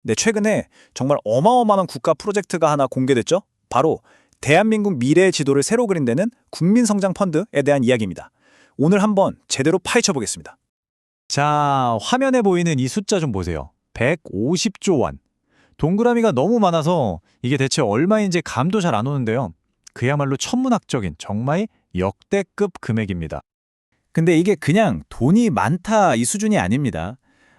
네, 최근에 정말 어마어마한 국가 프로젝트가 하나 공개됐죠? 바로 대한민국 미래의 지도를 새로 그린다는 국민성장펀드에 대한 이야기입니다. 오늘 한번 제대로 파헤쳐 보겠습니다. 자, 화면에 보이는 이 숫자 좀 보세요. 150조 원. 동그라미가 너무 많아서 이게 대체 얼마인지 감도 잘 안 오는데요. 그야말로 천문학적인 정말 역대급 금액입니다. 근데 이게 그냥 돈이 많다 이 수준이 아닙니다.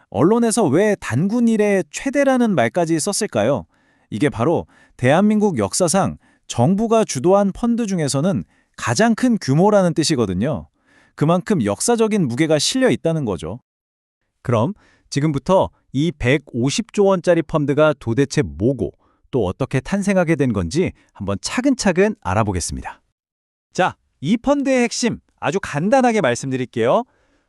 언론에서 왜 단군 이래 최대라는 말까지 썼을까요? 이게 바로 대한민국 역사상 정부가 주도한 펀드 중에서는 가장 큰 규모라는 뜻이거든요. 그만큼 역사적인 무게가 실려 있다는 거죠. 그럼 지금부터 이 150조 원짜리 펀드가 도대체 뭐고 또 어떻게 탄생하게 된 건지 한번 차근차근 알아보겠습니다. 자, 이 펀드의 핵심 아주 간단하게 말씀드릴게요.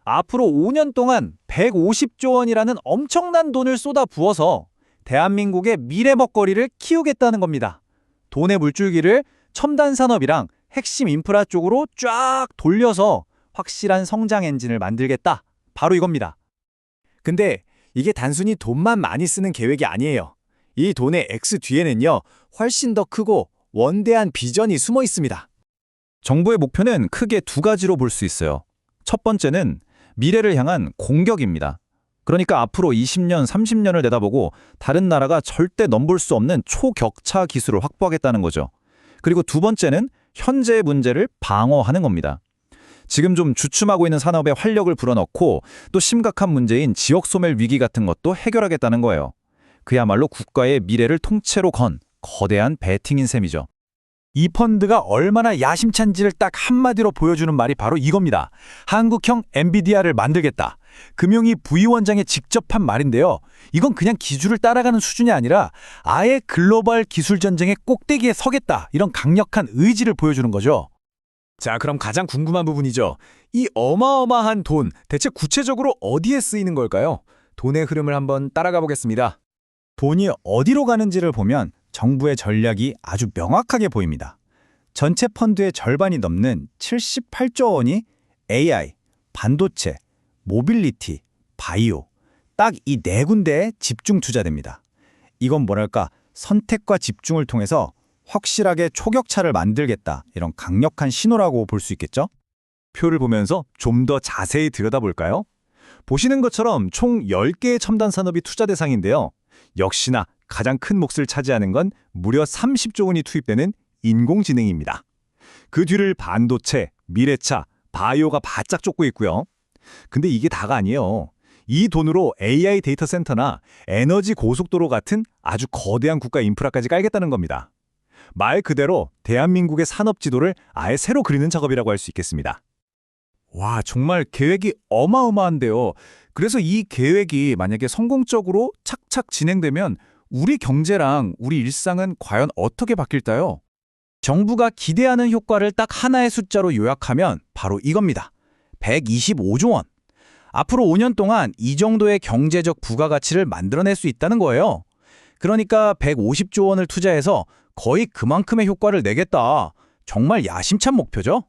앞으로 5년 동안 150조 원이라는 엄청난 돈을 쏟아 부어서 대한민국의 미래 먹거리를 키우겠다는 겁니다. 돈의 물줄기를 첨단 산업이랑 핵심 인프라 쪽으로 쫙 돌려서 확실한 성장 엔진을 만들겠다. 바로 이겁니다. 근데 이게 단순히 돈만 많이 쓰는 계획이 아니에요. 이 돈의 X 뒤에는요, 훨씬 더 크고 원대한 비전이 숨어 있습니다. 정부의 목표는 크게 두 가지로 볼 수 있어요. 첫 번째는 미래를 향한 공격입니다. 그러니까 앞으로 20년, 30년을 내다보고 다른 나라가 절대 넘볼 수 없는 초격차 기술을 확보하겠다는 거죠. 그리고 두 번째는 현재의 문제를 방어하는 겁니다. 지금 좀 주춤하고 있는 산업에 활력을 불어넣고 또 심각한 문제인 지역 소멸 위기 같은 것도 해결하겠다는 거예요. 그야말로 국가의 미래를 통째로 건 거대한 배팅인 셈이죠. 이 펀드가 얼마나 야심찬지를 딱 한마디로 보여주는 말이 바로 이겁니다. 한국형 엔비디아를 만들겠다. 금용이 부위원장이 직접 한 말인데요. 이건 그냥 기술을 따라가는 수준이 아니라 아예 글로벌 기술 전쟁의 꼭대기에 서겠다. 이런 강력한 의지를 보여주는 거죠. 자, 그럼 가장 궁금한 부분이죠. 이 어마어마한 돈, 대체 구체적으로 어디에 쓰이는 걸까요? 돈의 흐름을 한번 따라가 보겠습니다. 돈이 어디로 가는지를 보면 정부의 전략이 아주 명확하게 보입니다. 전체 펀드의 절반이 넘는 78조 원이 AI, 반도체, 모빌리티, 바이오, 딱 이 네 군데에 집중 투자됩니다. 이건 뭐랄까, 선택과 집중을 통해서 확실하게 초격차를 만들겠다, 이런 강력한 신호라고 볼 수 있겠죠? 표를 보면서 좀 더 자세히 들여다볼까요? 보시는 것처럼 총 10개의 첨단 산업이 투자 대상인데요. 역시나 가장 큰 몫을 차지하는 건 무려 30조 원이 투입되는 인공지능입니다. 그 뒤를 반도체, 미래차, 바이오가 바짝 쫓고 있고요. 근데 이게 다가 아니에요. 이 돈으로 AI 데이터 센터나 에너지 고속도로 같은 아주 거대한 국가 인프라까지 깔겠다는 겁니다. 말 그대로 대한민국의 산업 지도를 아예 새로 그리는 작업이라고 할 수 있겠습니다. 와, 정말 계획이 어마어마한데요. 그래서 이 계획이 만약에 성공적으로 착착 진행되면 우리 경제랑 우리 일상은 과연 어떻게 바뀔까요? 정부가 기대하는 효과를 딱 하나의 숫자로 요약하면 바로 이겁니다. 125조 원. 앞으로 5년 동안 이 정도의 경제적 부가가치를 만들어낼 수 있다는 거예요. 그러니까 150조 원을 투자해서 거의 그만큼의 효과를 내겠다. 정말 야심찬 목표죠?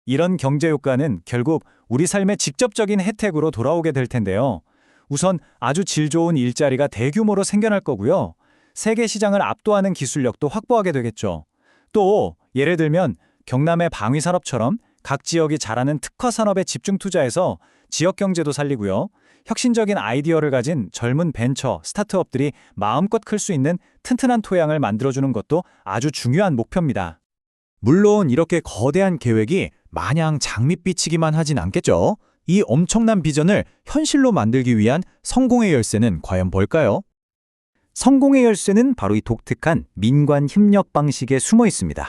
이런 경제 효과는 결국 우리 삶의 직접적인 혜택으로 돌아오게 될 텐데요. 우선 아주 질 좋은 일자리가 대규모로 생겨날 거고요. 세계 시장을 압도하는 기술력도 확보하게 되겠죠. 또 예를 들면 경남의 방위산업처럼 각 지역이 잘하는 특화 산업에 집중 투자해서 지역 경제도 살리고요. 혁신적인 아이디어를 가진 젊은 벤처, 스타트업들이 마음껏 클 수 있는 튼튼한 토양을 만들어주는 것도 아주 중요한 목표입니다. 물론 이렇게 거대한 계획이 마냥 장밋빛이기만 하진 않겠죠. 이 엄청난 비전을 현실로 만들기 위한 성공의 열쇠는 과연 뭘까요? 성공의 열쇠는 바로 이 독특한 민관 협력 방식에 숨어 있습니다.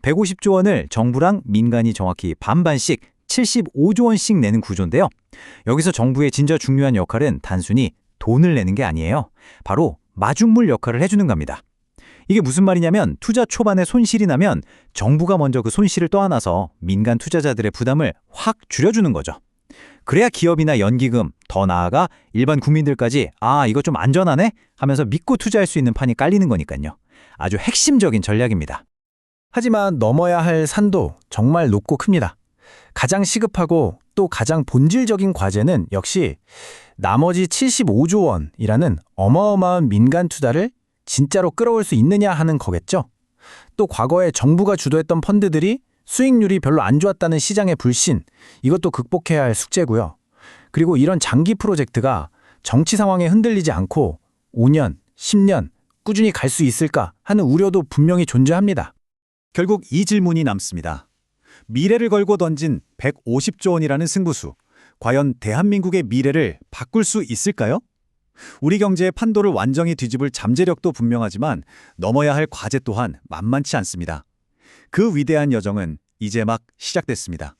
150조 원을 정부랑 민간이 정확히 반반씩 75조 원씩 내는 구조인데요. 여기서 정부의 진짜 중요한 역할은 단순히 돈을 내는 게 아니에요. 바로 마중물 역할을 해주는 겁니다. 이게 무슨 말이냐면 투자 초반에 손실이 나면 정부가 먼저 그 손실을 떠안아서 민간 투자자들의 부담을 확 줄여주는 거죠. 그래야 기업이나 연기금, 더 나아가 일반 국민들까지 이거 좀 안전하네? 하면서 믿고 투자할 수 있는 판이 깔리는 거니까요. 아주 핵심적인 전략입니다. 하지만 넘어야 할 산도 정말 높고 큽니다. 가장 시급하고 또 가장 본질적인 과제는 역시 나머지 75조 원이라는 어마어마한 민간 투자를 진짜로 끌어올 수 있느냐 하는 거겠죠. 또 과거에 정부가 주도했던 펀드들이 수익률이 별로 안 좋았다는 시장의 불신, 이것도 극복해야 할 숙제고요. 그리고 이런 장기 프로젝트가 정치 상황에 흔들리지 않고 5년, 10년 꾸준히 갈 수 있을까 하는 우려도 분명히 존재합니다. 결국 이 질문이 남습니다. 미래를 걸고 던진 150조 원이라는 승부수, 과연 대한민국의 미래를 바꿀 수 있을까요? 우리 경제의 판도를 완전히 뒤집을 잠재력도 분명하지만 넘어야 할 과제 또한 만만치 않습니다. 그 위대한 여정은 이제 막 시작됐습니다.